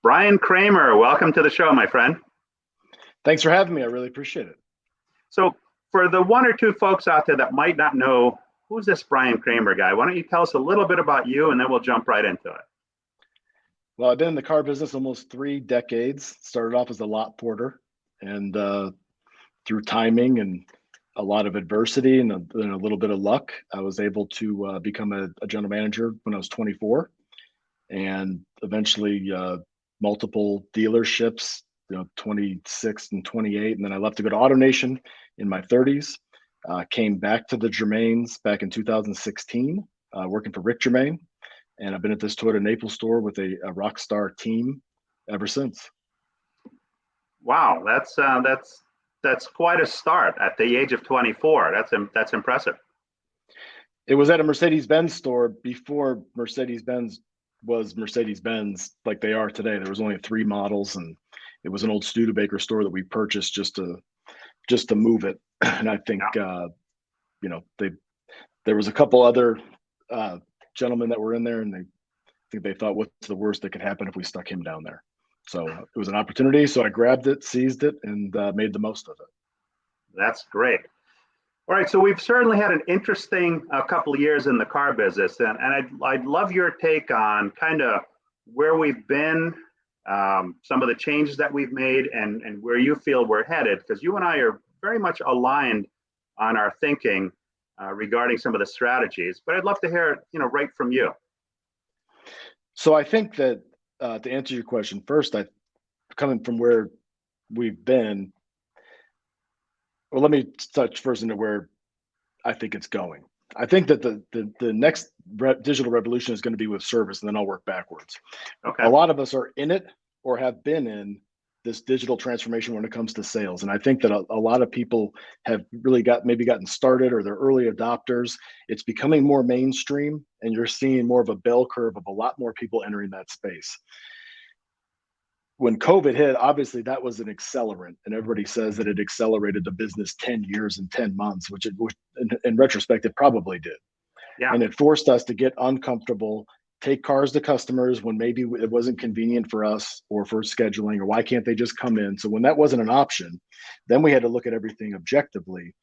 Brian Kramer, welcome to the show, my friend. Thanks for having me. I really appreciate it. So, for the one or two folks out there that might not know who's this Brian Kramer guy, why don't you tell us a little bit about you and then we'll jump right into it. Well, I've been in the car business almost 3 decades. Started off as a lot porter, and through timing and a lot of adversity and a little bit of luck, I was able to become a general manager when I was 24, and eventually multiple dealerships, 26 and 28, and then I left to go to AutoNation in my 30s. Came back to the Germains back in 2016, working for Rick Germain, and I've been at this Toyota Naples store with a rock star team ever since. Wow, that's quite a start at the age of 24. That's impressive. It was at a Mercedes-Benz store before Mercedes-Benz was Mercedes-Benz like they are today. There was only 3 models, and it was an old Studebaker store that we purchased just to move it. And I think Yeah. there was a couple other gentlemen that were in there, and I think they thought, what's the worst that could happen if we stuck him down there? So it was an opportunity. So I grabbed it, seized it, and made the most of it. That's great. All right, so we've certainly had an interesting couple of years in the car business, and I'd love your take on kind of where we've been, some of the changes that we've made, and where you feel we're headed, because you and I are very much aligned on our thinking regarding some of the strategies. But I'd love to hear, right from you. So I think that to answer your question first, coming from where we've been, well, let me touch first into where I think it's going. I think that the next digital revolution is going to be with service, and then I'll work backwards. Okay. A lot of us are in it or have been in this digital transformation when it comes to sales. And I think that a lot of people have really gotten started, or they're early adopters. It's becoming more mainstream, and you're seeing more of a bell curve of a lot more people entering that space. When COVID hit, obviously that was an accelerant, and everybody says that it accelerated the business 10 years and 10 months, which in retrospect, it probably did. Yeah. And it forced us to get uncomfortable, take cars to customers when maybe it wasn't convenient for us or for scheduling, or why can't they just come in? So when that wasn't an option, then we had to look at everything objectively.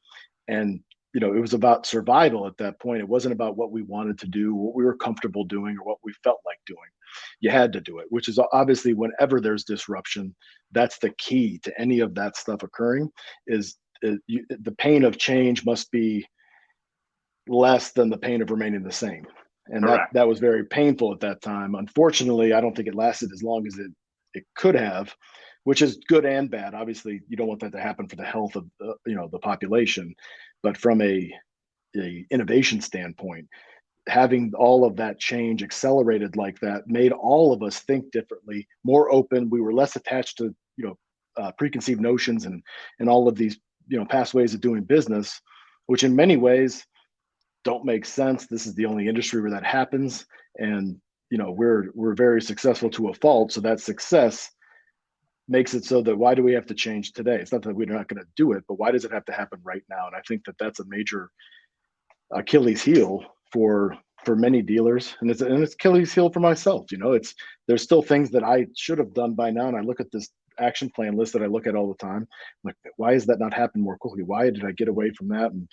And it was about survival at that point. It wasn't about what we wanted to do, what we were comfortable doing, or what we felt like doing. You had to do it, which is obviously whenever there's disruption, that's the key to any of that stuff occurring, is the pain of change must be less than the pain of remaining the same. And that was very painful at that time. Unfortunately, I don't think it lasted as long as it could have, which is good and bad. Obviously, you don't want that to happen for the health of the population, but from a innovation standpoint, having all of that change accelerated like that made all of us think differently, more open. We were less attached to preconceived notions and all of these past ways of doing business, which in many ways don't make sense. This is the only industry where that happens, and we're very successful to a fault. So that success makes it so that why do we have to change today? It's not that we're not going to do it, but why does it have to happen right now? And I think that that's a major Achilles heel for many dealers, and it's Achilles heel for myself. There's still things that I should have done by now, and I look at this action plan list that I look at all the time. I'm like, why has that not happened more quickly? Why did I get away from that? And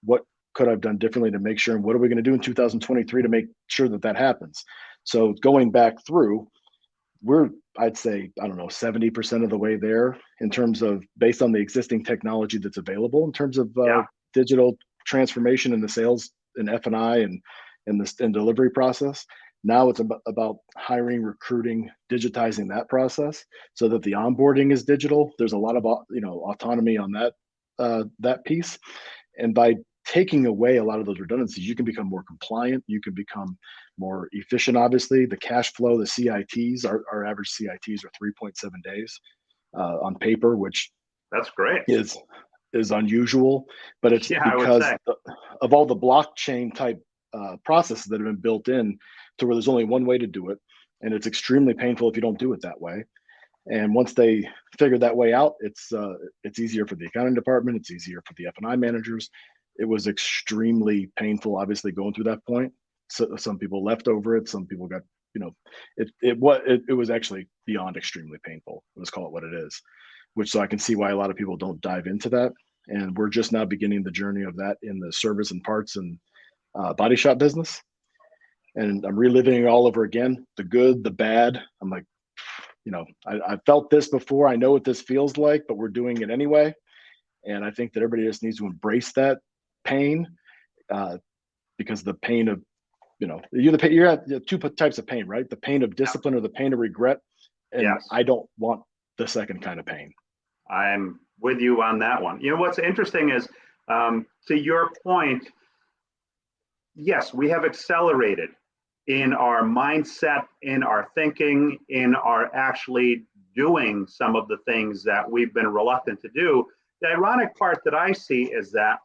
what could I have done differently to make sure? And what are we going to do in 2023 to make sure that happens? So going back through, I'd say, I don't know, 70% of the way there in terms of based on the existing technology that's available in terms of digital transformation in the sales and F&I and delivery process. Now it's about hiring, recruiting, digitizing that process so that the onboarding is digital. There's a lot of autonomy on that piece, and by taking away a lot of those redundancies, you can become more compliant. You can become more efficient. Obviously, the cash flow, the CITs, our average CITs are 3.7 days on paper, which that's great. Is unusual, but it's because of all the blockchain type processes that have been built in to where there's only one way to do it, and it's extremely painful if you don't do it that way. And once they figure that way out, it's easier for the accounting department. It's easier for the F&I managers. It was extremely painful, obviously, going through that point. So some people left over it. Some people got it was actually beyond extremely painful. Let's call it what it is, which so I can see why a lot of people don't dive into that. And we're just now beginning the journey of that in the service and parts and body shop business. And I'm reliving it all over again, the good, the bad. I'm like, I felt this before. I know what this feels like, but we're doing it anyway. And I think that everybody just needs to embrace that pain, because the pain of, you're at two types of pain, right? The pain of discipline or the pain of regret. And Yes. I don't want the second kind of pain. I'm with you on that one. What's interesting is, to your point, yes, we have accelerated in our mindset, in our thinking, in our actually doing some of the things that we've been reluctant to do. The ironic part that I see is that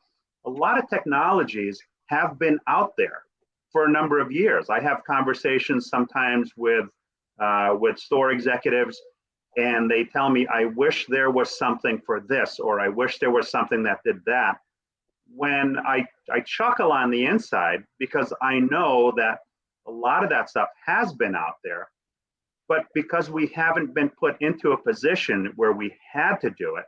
a lot of technologies have been out there for a number of years. I have conversations sometimes with store executives, and they tell me, I wish there was something for this, or I wish there was something that did that. When I chuckle on the inside, because I know that a lot of that stuff has been out there, but because we haven't been put into a position where we had to do it,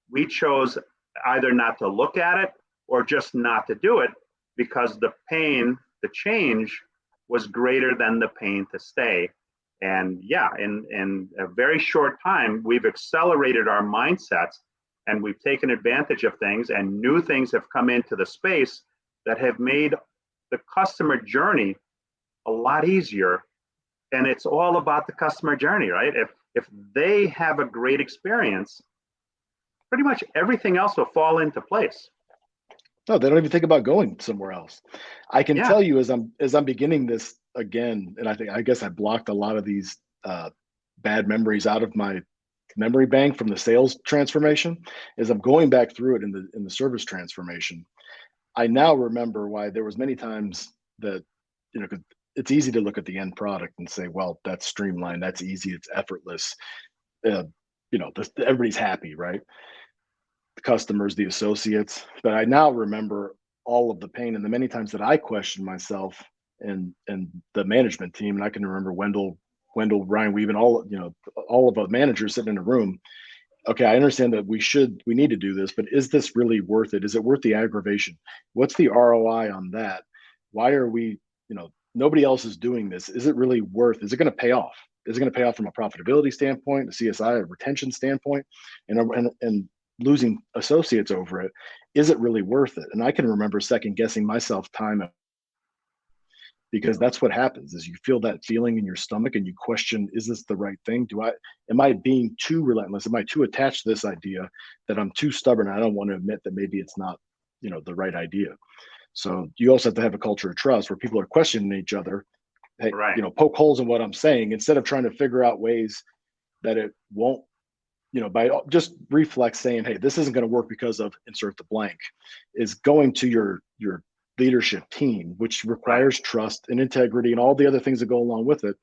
we chose either not to look at it or just not to do it, because the pain, the change was greater than the pain to stay. And yeah, in a very short time, we've accelerated our mindsets and we've taken advantage of things, and new things have come into the space that have made the customer journey a lot easier. And it's all about the customer journey, right? If they have a great experience, pretty much everything else will fall into place. No, they don't even think about going somewhere else. I can Yeah. tell you as I'm beginning this again, and I guess I blocked a lot of these bad memories out of my memory bank from the sales transformation. As I'm going back through it in the service transformation, I now remember why there was many times that, 'cause it's easy to look at the end product and say, well, that's streamlined, that's easy, it's effortless. Uh, Everybody's happy, right? The customers, the associates. But I now remember all of the pain and the many times that I questioned myself and the management team. And I can remember Wendell, Ryan Weave, and all of the managers sitting in a room. Okay, I understand that we need to do this, but is this really worth it? Is it worth the aggravation? What's the ROI on that? Why are we, nobody else is doing this? Is it really worth? Is it going to pay off? Is it going to pay off from a profitability standpoint, a CSI, a retention standpoint, and losing associates over it? Is it really worth it? And I can remember second guessing myself time, because that's what happens is you feel that feeling in your stomach and you question, is this the right thing? Am I being too relentless? Am I too attached to this idea that I'm too stubborn? I don't want to admit that maybe it's not, the right idea. So you also have to have a culture of trust where people are questioning each other. Hey, Right. poke holes in what I'm saying instead of trying to figure out ways that it won't, by just reflex saying, hey, this isn't going to work because of insert the blank, is going to your leadership team, which requires trust and integrity and all the other things that go along with it.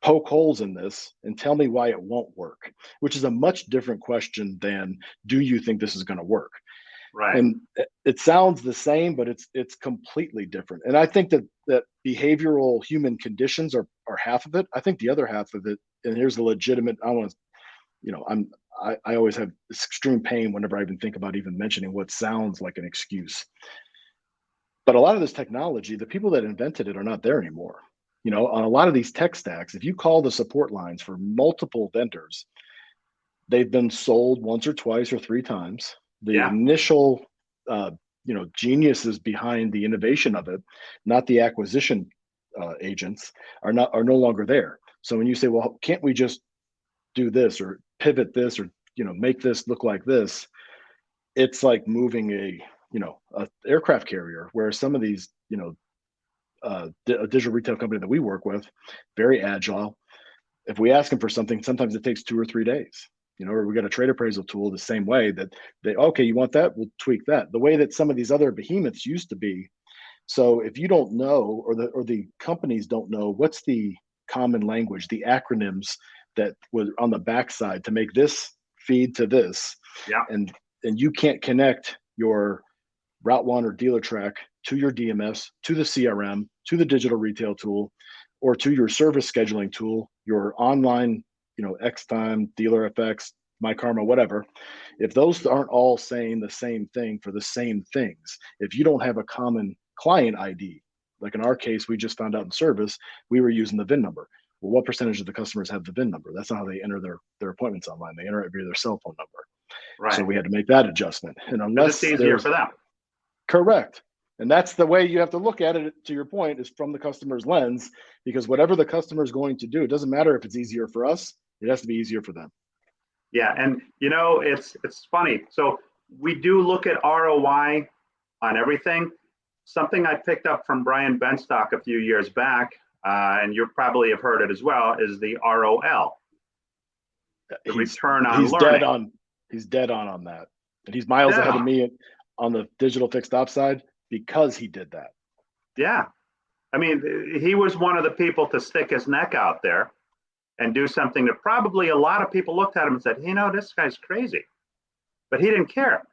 Poke holes in this and tell me why it won't work, which is a much different question than, do you think this is going to work? Right. And it sounds the same, but it's completely different. And I think that behavioral human conditions are half of it. I think the other half of it, and here's the legitimate, I always have extreme pain whenever I even think about even mentioning what sounds like an excuse. But a lot of this technology, the people that invented it are not there anymore. On a lot of these tech stacks, if you call the support lines for multiple vendors, they've been sold once or twice or three times. The initial, geniuses behind the innovation of it, not the acquisition agents, are no longer there. So when you say, well, can't we just do this or pivot this or make this look like this? It's like moving a aircraft carrier, where some of these a digital retail company that we work with, very agile. If we ask them for something, sometimes it takes 2 or 3 days. Or we got a trade appraisal tool the same way that okay, you want that? We'll tweak that. The way that some of these other behemoths used to be. So if you don't know, or the companies don't know what's the common language, the acronyms that was on the backside to make this feed to this, and you can't connect your Route 1 or dealer track to your DMS, to the CRM, to the digital retail tool, or to your service scheduling tool, your online, X Time, Dealer FX, My Karma, whatever. If those aren't all saying the same thing for the same things, if you don't have a common client ID, like in our case, we just found out in service, we were using the VIN number. Well, what percentage of the customers have the VIN number? That's not how they enter their appointments online. They enter it via their cell phone number. So Right. we had to make that adjustment. And Because it's unless easier there's for them. correct. And that's the way you have to look at it, to your point, is from the customer's lens, because whatever the customer is going to do, it doesn't matter if it's easier for us, it has to be easier for them. Yeah, and it's funny. So we do look at ROI on everything. Something I picked up from Brian Benstock a few years back, and you probably have heard it as well, is the ROL, the return on learning. He's dead on that. And he's miles ahead of me on the digital fixed op side because he did that. Yeah. I mean, he was one of the people to stick his neck out there and do something that probably a lot of people looked at him and said, this guy's crazy. But he didn't care.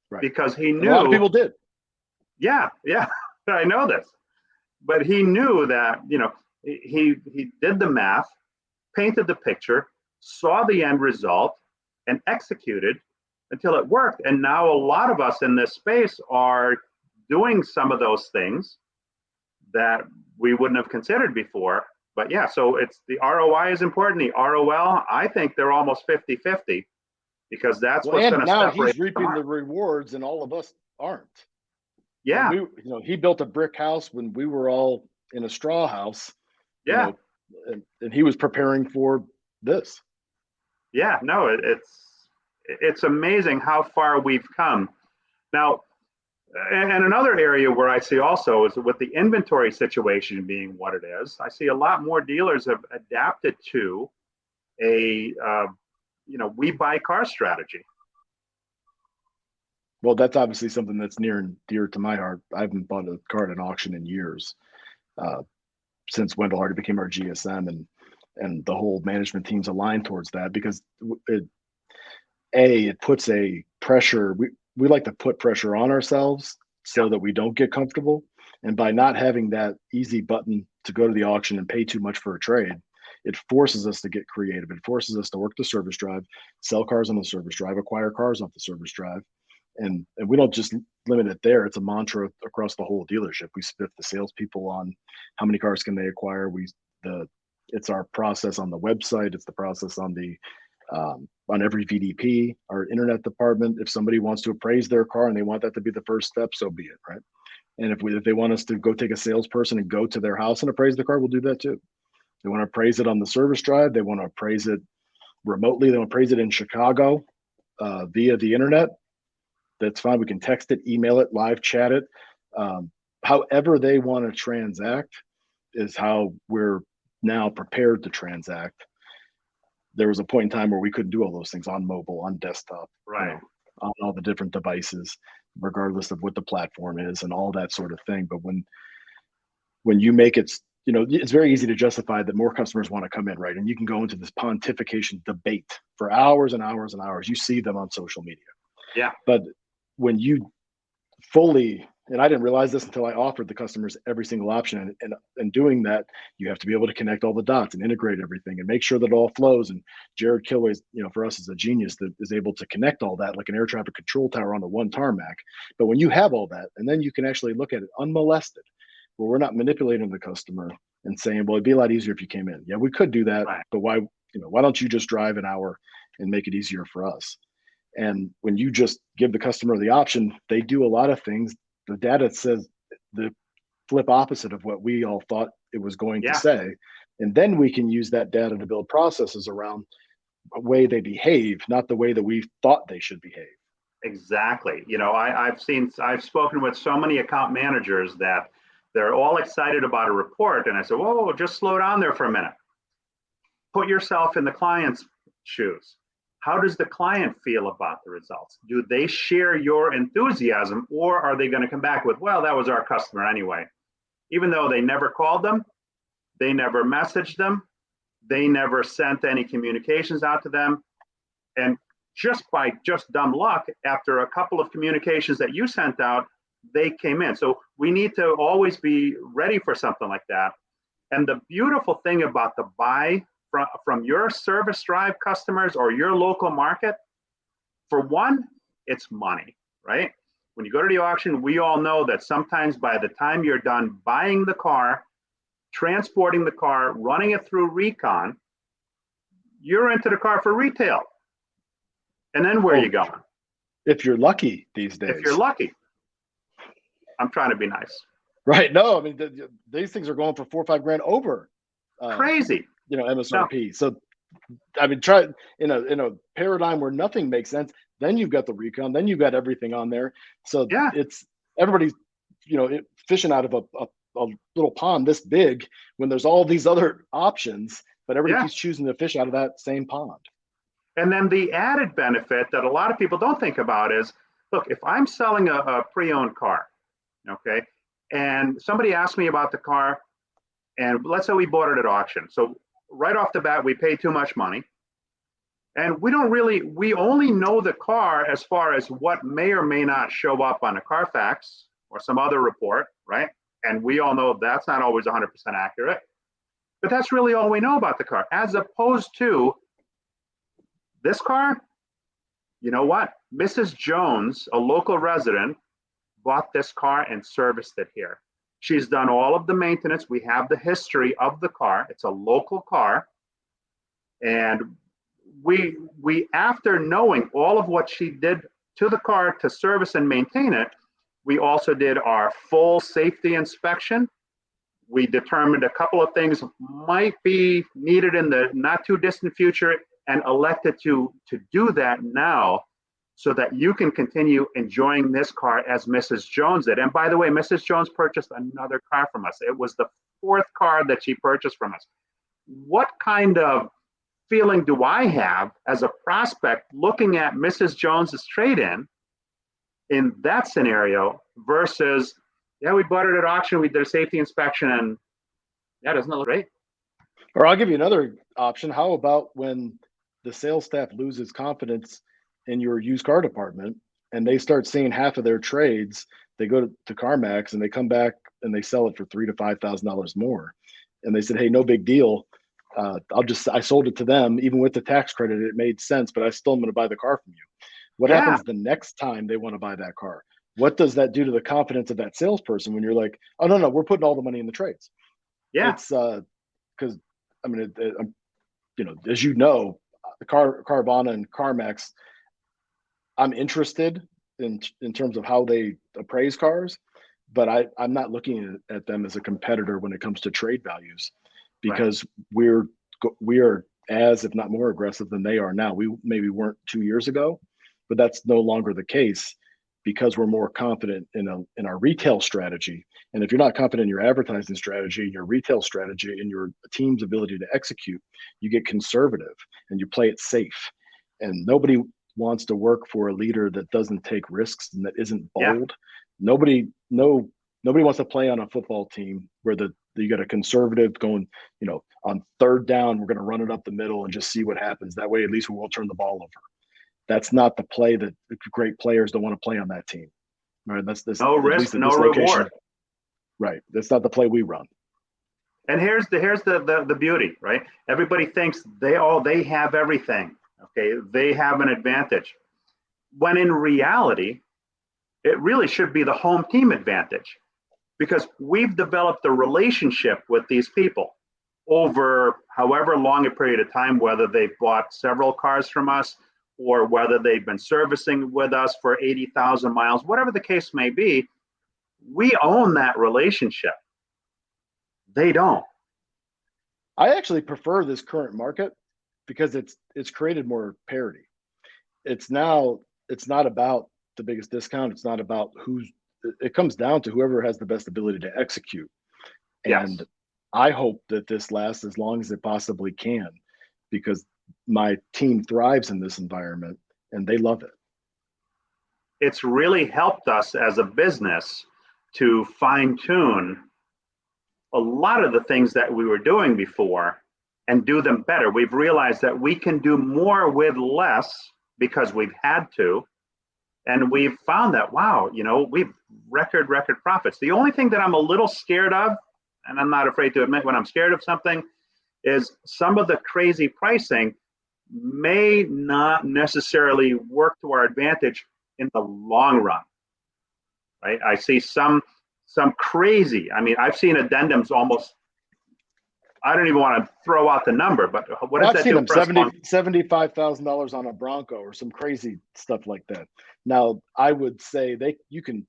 Right. Because he knew. And a lot of people did. Yeah. I know this. But he knew that, he did the math, painted the picture, saw the end result, and executed until it worked. And now a lot of us in this space are doing some of those things that we wouldn't have considered before. But yeah, so it's the ROI is important. The ROL, I think they're almost 50-50 because that's what's going to separate. Now he's reaping the rewards and all of us aren't. Yeah. He built a brick house when we were all in a straw house. Yeah. And he was preparing for this. Yeah, no, it's amazing how far we've come. Now, and another area where I see also is with the inventory situation being what it is, I see a lot more dealers have adapted to a, we buy car strategy. Well, that's obviously something that's near and dear to my heart. I haven't bought a car at an auction in years, since Wendell Hardy became our GSM, and the whole management team's aligned towards that because it puts a pressure. We like to put pressure on ourselves so that we don't get comfortable. And by not having that easy button to go to the auction and pay too much for a trade, it forces us to get creative. It forces us to work the service drive, sell cars on the service drive, acquire cars off the service drive. And we don't just limit it there. It's a mantra across the whole dealership. We spiff the salespeople on how many cars can they acquire. It's our process on the website. It's the process on every VDP, our internet department. If somebody wants to appraise their car and they want that to be the first step, so be it, right? And if they want us to go take a salesperson and go to their house and appraise the car, we'll do that too. They want to appraise it on the service drive. They want to appraise it remotely. They want to appraise it in Chicago via the internet. That's fine. We can text it, email it, live chat it. However they want to transact is how we're now prepared to transact. There was a point in time where we couldn't do all those things on mobile, on desktop, right, on all the different devices, regardless of what the platform is and all that sort of thing. But when you make it, it's very easy to justify that more customers want to come in, right? And you can go into this pontification debate for hours and hours and hours. You see them on social media. Yeah. But when you fully, and I didn't realize this until I offered the customers every single option. And doing that, you have to be able to connect all the dots and integrate everything and make sure that it all flows. And Jared Kilway's, for us, is a genius that is able to connect all that like an air traffic control tower on the one tarmac. But when you have all that, and then you can actually look at it unmolested, where we're not manipulating the customer and saying, well, it'd be a lot easier if you came in. Yeah, we could do that, right. But why don't you just drive an hour and make it easier for us? And when you just give the customer the option, they do a lot of things. The data says the flip opposite of what we all thought it was going to say. And then we can use that data to build processes around the way they behave, not the way that we thought they should behave. Exactly. I've spoken with so many account managers that they're all excited about a report. And I said, whoa, just slow down there for a minute. Put yourself in the client's shoes. How does the client feel about the results? Do they share your enthusiasm, or are they going to come back with, well, that was our customer anyway? Even though they never called them, they never messaged them, they never sent any communications out to them. And just by dumb luck, after a couple of communications that you sent out, they came in. So we need to always be ready for something like that. And the beautiful thing about the buy from your service drive customers or your local market, for one, it's money, right? When you go to the auction, we all know that sometimes by the time you're done buying the car, transporting the car, running it through recon, you're into the car for retail. And then where are you going? If you're lucky these days. If you're lucky. I'm trying to be nice. Right. No, I mean, these things are going for $4 or $5 grand over. Crazy. MSRP. No. So, I mean, try in a paradigm where nothing makes sense. Then you've got the recon. Then you've got everything on there. So yeah, it's everybody's, fishing out of a little pond this big when there's all these other options, but everybody keeps choosing to fish out of that same pond. And then the added benefit that a lot of people don't think about is, look, if I'm selling a pre-owned car, okay, and somebody asked me about the car, and let's say we bought it at auction. So right off the bat, we pay too much money. And we only know the car as far as what may or may not show up on a Carfax or some other report, right? And we all know that's not always 100% accurate. But that's really all we know about the car, as opposed to this car. You know what? Mrs. Jones, a local resident, bought this car and serviced it here. She's done all of the maintenance. We have the history of the car. It's a local car. And we after knowing all of what she did to the car to service and maintain it, we also did our full safety inspection. We determined a couple of things might be needed in the not too distant future and elected to do that now so that you can continue enjoying this car as Mrs. Jones did. And by the way, Mrs. Jones purchased another car from us. It was the fourth car that she purchased from us. What kind of feeling do I have as a prospect looking at Mrs. Jones's trade-in in that scenario versus, yeah, we bought it at auction, we did a safety inspection, and yeah, doesn't it look great? Or I'll give you another option. How about when the sales staff loses confidence in your used car department and they start seeing half of their trades, they go to CarMax and they come back and they sell it for $3,000 to $5,000 more. And they said, hey, no big deal. I sold it to them, even with the tax credit, it made sense, but I still am going to buy the car from you. What happens the next time they want to buy that car? What does that do to the confidence of that salesperson when you're like, oh, no, we're putting all the money in the trades? Yeah. It's because, I mean, as you know, Carvana and CarMax, I'm interested in terms of how they appraise cars, but I'm not looking at them as a competitor when it comes to trade values, because we are as, if not more aggressive than they are now. We maybe weren't 2 years ago, but that's no longer the case because we're more confident in our retail strategy. And if you're not confident in your advertising strategy, your retail strategy, and your team's ability to execute, you get conservative and you play it safe. And nobody wants to work for a leader that doesn't take risks and that isn't bold. Nobody wants to play on a football team where you got a conservative going, on third down, we're going to run it up the middle and just see what happens. That way, at least we won't turn the ball over. That's not the play that great players don't want to play on that team. Right? That's no risk, no reward. Right. That's not the play we run. And here's the beauty, right? Everybody thinks they have everything. Okay, they have an advantage. When in reality, it really should be the home team advantage, because we've developed a relationship with these people over however long a period of time, whether they've bought several cars from us or whether they've been servicing with us for 80,000 miles, whatever the case may be, we own that relationship. They don't. I actually prefer this current market because it's created more parity. It's not about the biggest discount. It's not about it comes down to whoever has the best ability to execute. And I hope that this lasts as long as it possibly can, because my team thrives in this environment and they love it. It's really helped us as a business to fine tune a lot of the things that we were doing before and do them better. We've realized that we can do more with less because we've had to. And we've found that, wow, we've record profits. The only thing that I'm a little scared of, and I'm not afraid to admit when I'm scared of something, is some of the crazy pricing may not necessarily work to our advantage in the long run, right? I see some crazy, I mean, I've seen addendums almost, I don't even want to throw out the number, but what does I've that seen do them for us? $75,000 on a Bronco or some crazy stuff like that. Now, I would say you can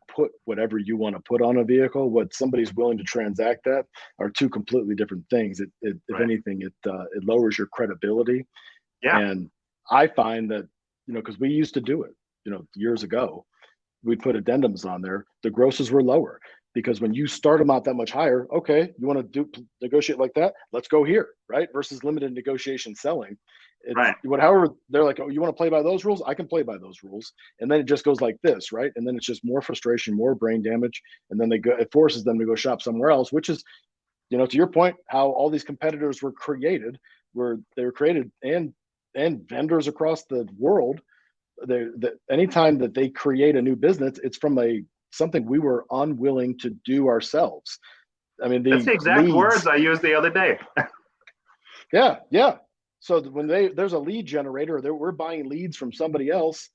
put whatever you want to put on a vehicle. What somebody's willing to transact that are two completely different things. If Right. anything, it lowers your credibility. Yeah. And I find that, because we used to do it, years ago, we'd put addendums on there. The grosses were lower because when you start them out that much higher, okay, you want to negotiate like that? Let's go here, right? Versus limited negotiation selling. It's Right. however, they're like, oh, you want to play by those rules? I can play by those rules. And then it just goes like this, right? And then it's just more frustration, more brain damage. And then it forces them to go shop somewhere else, which is, to your point, how all these competitors were created, and vendors across the world. Anytime that they create a new business, it's from something we were unwilling to do ourselves. I mean, That's the exact words I used the other day. Yeah. So when there's a lead generator, we're buying leads from somebody else.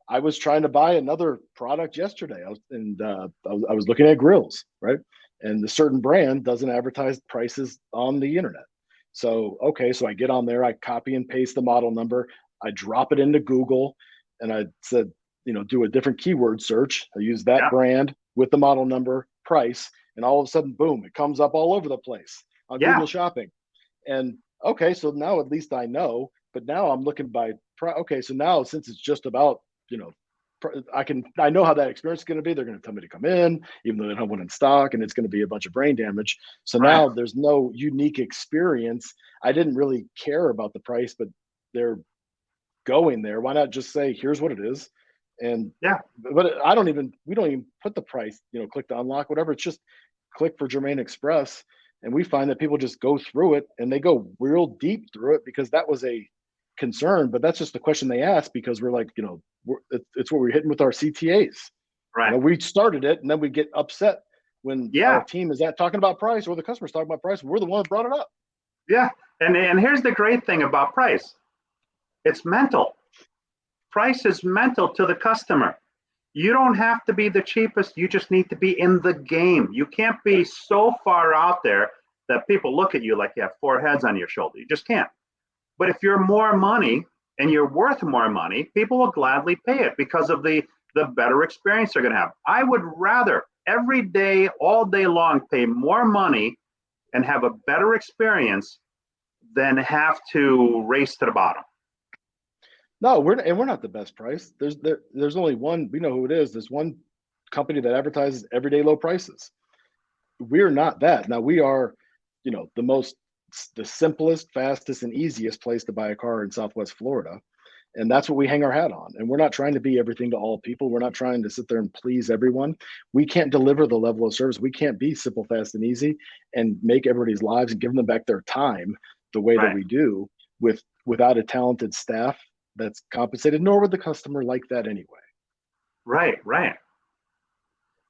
I was trying to buy another product yesterday. I was looking at grills, right? And the certain brand doesn't advertise prices on the internet. So, okay, so I get on there, I copy and paste the model number, I drop it into Google, and I said, do a different keyword search. I use that brand with the model number, price, and all of a sudden, boom, it comes up all over the place on Google Shopping. And okay, so now at least I know, but now I'm looking okay, so now since it's just about, I know how that experience is going to be. They're going to tell me to come in, even though they don't have one in stock, and it's going to be a bunch of brain damage. So now there's no unique experience. I didn't really care about the price, but they're going there. Why not just say, here's what it is? And but we don't even put the price, click to unlock, whatever. It's just click for Germain Express. And we find that people just go through it and they go real deep through it because that was a concern, but that's just the question they ask because we're like, it's what we're hitting with our CTAs. Right. We started it and then we get upset when our team is talking about price or the customer's talking about price. We're the one that brought it up. Yeah. And here's the great thing about price. It's mental. Price is mental to the customer. You don't have to be the cheapest. You just need to be in the game. You can't be so far out there that people look at you like you have four heads on your shoulder. You just can't. But if you're more money and you're worth more money, people will gladly pay it because of the better experience they're going to have. I would rather every day, all day long, pay more money and have a better experience than have to race to the bottom. No, we're not the best price. There's only one. We know who it is. There's one company that advertises everyday low prices. We're not that. Now we are, the simplest, fastest, and easiest place to buy a car in Southwest Florida. And that's what we hang our hat on. And we're not trying to be everything to all people. We're not trying to sit there and please everyone. We can't deliver the level of service. We can't be simple, fast, and easy and make everybody's lives and give them back their time the way that we do without a talented staff that's compensated, nor would the customer like that anyway. Right.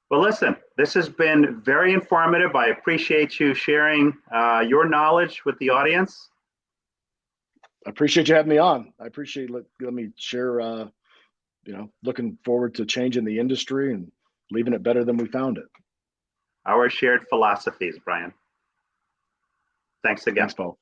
Well, listen, this has been very informative. I appreciate you sharing your knowledge with the audience. I appreciate you having me on. I appreciate let me share, looking forward to changing the industry and leaving it better than we found it. Our shared philosophies, Brian. Thanks again. Thanks, Paul.